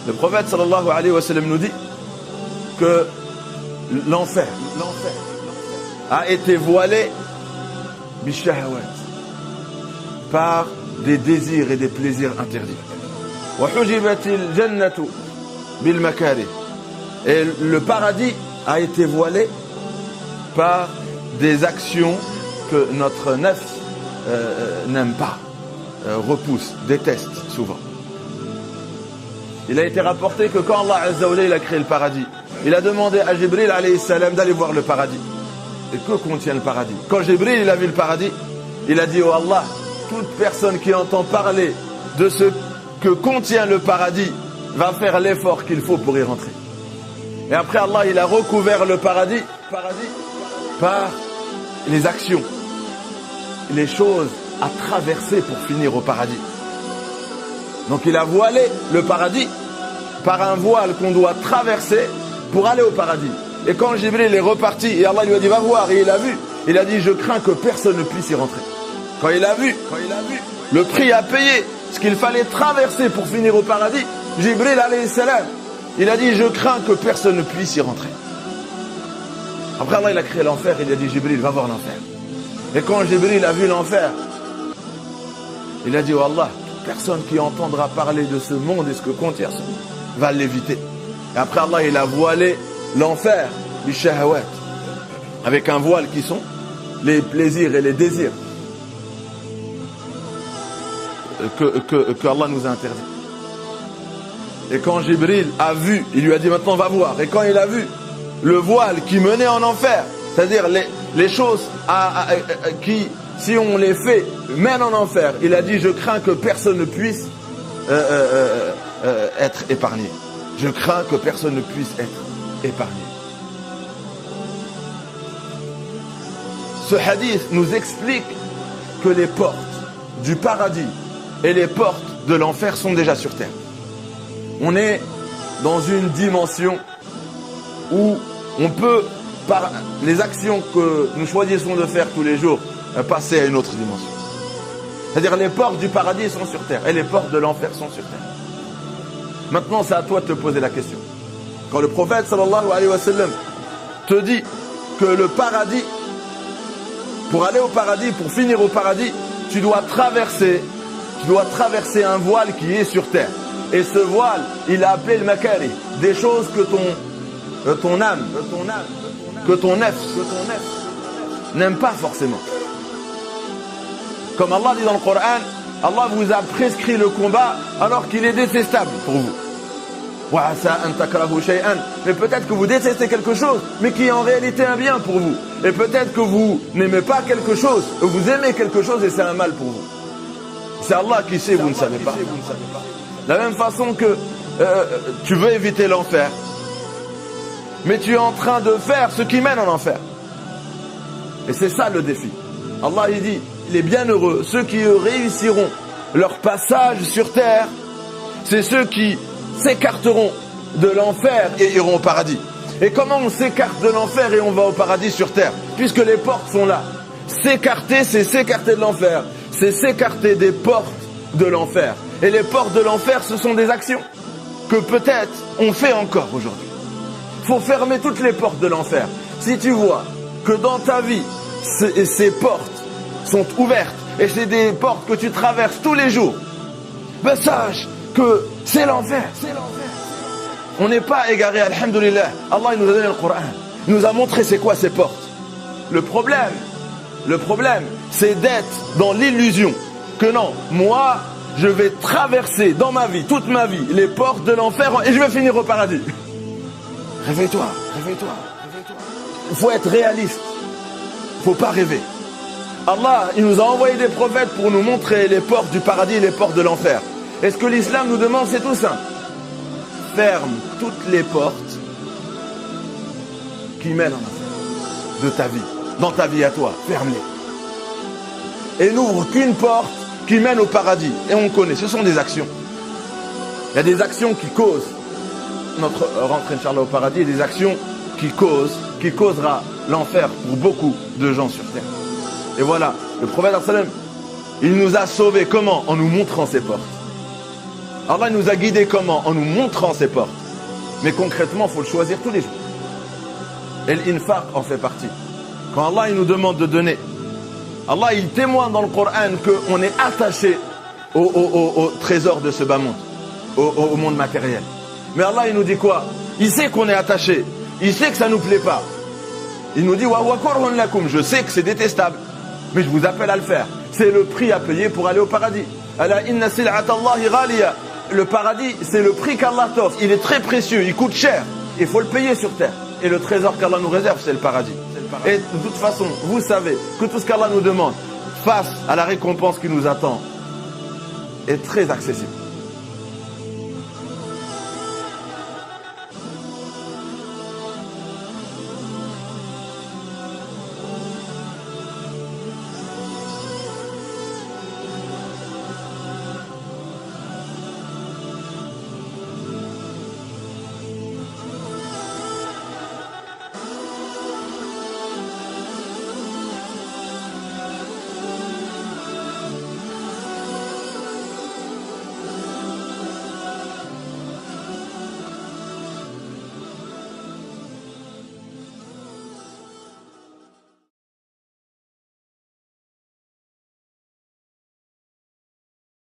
Le prophète sallallahu alayhi wa sallam nous dit que l'enfer a été voilé bishahawat, par des désirs et des plaisirs interdits. Wa hujibatil jannatu bil makarih. Et le paradis a été voilé par des actions que notre nafs n'aime pas, repousse, déteste souvent. Il a été rapporté que quand Allah Azza wa Jalla il a créé le paradis, il a demandé à Jibril alayhi salam d'aller voir le paradis. Et que contient le paradis? Quand Jibril il a vu le paradis, il a dit: oh Allah, toute personne qui entend parler de ce que contient le paradis va faire l'effort qu'il faut pour y rentrer. Et après Allah il a recouvert le paradis par les actions, les choses à traverser pour finir au paradis. Donc il a voilé le paradis par un voile qu'on doit traverser pour aller au paradis. Et quand Jibril est reparti et Allah lui a dit: va voir, et il a vu, il a dit: je crains que personne ne puisse y rentrer. Quand il a vu le prix à payer, ce qu'il fallait traverser pour finir au paradis, Jibril alayhi salam, il a dit: je crains que personne ne puisse y rentrer. Après Allah il a créé l'enfer, il a dit: Jibril, va voir l'enfer. Et quand Jibril a vu l'enfer, il a dit: oh Allah, personne qui entendra parler de ce monde et ce que contient ce monde va l'éviter. Et après Allah il a voilé l'enfer du shahawat, avec un voile qui sont les plaisirs et les désirs que Allah nous a interdit. Et quand Jibril a vu, il lui a dit: maintenant va voir. Et quand il a vu le voile qui menait en enfer, c'est-à-dire les choses qui, si on les fait, mènent en enfer, il a dit: je crains que personne ne puisse être épargné. Je crains que personne ne puisse être épargné. Ce hadith nous explique que les portes du paradis et les portes de l'enfer sont déjà sur terre. On est dans une dimension où on peut, par les actions que nous choisissons de faire tous les jours, passer à une autre dimension. C'est-à-dire les portes du paradis sont sur terre et les portes de l'enfer sont sur terre. Maintenant, c'est à toi de te poser la question. Quand le prophète sallallahu alayhi wa sallam te dit que le paradis, pour aller au paradis, pour finir au paradis, tu dois traverser un voile qui est sur terre. Et ce voile, il a appelé le makari, des choses que ton âme, que ton nefs n'aime pas forcément. Comme Allah dit dans le Coran, Allah vous a prescrit le combat alors qu'il est détestable pour vous. Mais peut-être que vous détestez quelque chose, mais qui est en réalité un bien pour vous. Et peut-être que vous n'aimez pas quelque chose, vous aimez quelque chose et c'est un mal pour vous. C'est Allah qui sait, vous ne savez pas. De la même façon que tu veux éviter l'enfer, mais tu es en train de faire ce qui mène en enfer. Et c'est ça le défi. Allah il dit: les bienheureux, ceux qui réussiront leur passage sur terre, c'est ceux qui s'écarteront de l'enfer et iront au paradis. Et comment on s'écarte de l'enfer et on va au paradis sur terre? Puisque les portes sont là. S'écarter, c'est s'écarter de l'enfer. C'est s'écarter des portes de l'enfer. Et les portes de l'enfer, ce sont des actions que peut-être on fait encore aujourd'hui. Il faut fermer toutes les portes de l'enfer. Si tu vois que dans ta vie, ces portes sont ouvertes et c'est des portes que tu traverses tous les jours, ben sache que c'est l'enfer. On n'est pas égaré, alhamdoulilah. Allah il nous a donné le Coran. Il nous a montré c'est quoi ces portes. Le problème, c'est d'être dans l'illusion que non, moi, je vais traverser dans ma vie, toute ma vie, les portes de l'enfer et je vais finir au paradis. Réveille-toi. Il faut être réaliste. Il ne faut pas rêver. Allah, il nous a envoyé des prophètes pour nous montrer les portes du paradis et les portes de l'enfer. Et ce que l'islam nous demande, c'est tout simple. Ferme toutes les portes qui mènent en enfer de ta vie. Dans ta vie à toi, ferme-les. Et n'ouvre qu'une porte qui mène au paradis. Et on connaît, ce sont des actions. Il y a des actions qui causent notre rentrée, Inch'Allah, au paradis, et des actions qui causera l'enfer pour beaucoup de gens sur terre. Et voilà, le prophète sallam, il nous a sauvés. Comment? En nous montrant ces portes. Allah nous a guidés comment? En nous montrant ses portes. Mais concrètement, il faut le choisir tous les jours. Et l'infaq en fait partie. Quand Allah il nous demande de donner, Allah il témoigne dans le Coran qu'on est attaché au trésor de ce bas monde, au monde matériel. Mais Allah il nous dit quoi? Il sait qu'on est attaché, il sait que ça nous plaît pas. Il nous dit wa kurhun lakum, je sais que c'est détestable, mais je vous appelle à le faire. C'est le prix à payer pour aller au paradis. Ala inna sil'atallahi ghaliya. Le paradis, c'est le prix qu'Allah t'offre. Il est très précieux, il coûte cher. Il faut le payer sur terre. Et le trésor qu'Allah nous réserve, c'est le paradis. Et de toute façon, vous savez que tout ce qu'Allah nous demande face à la récompense qui nous attend est très accessible.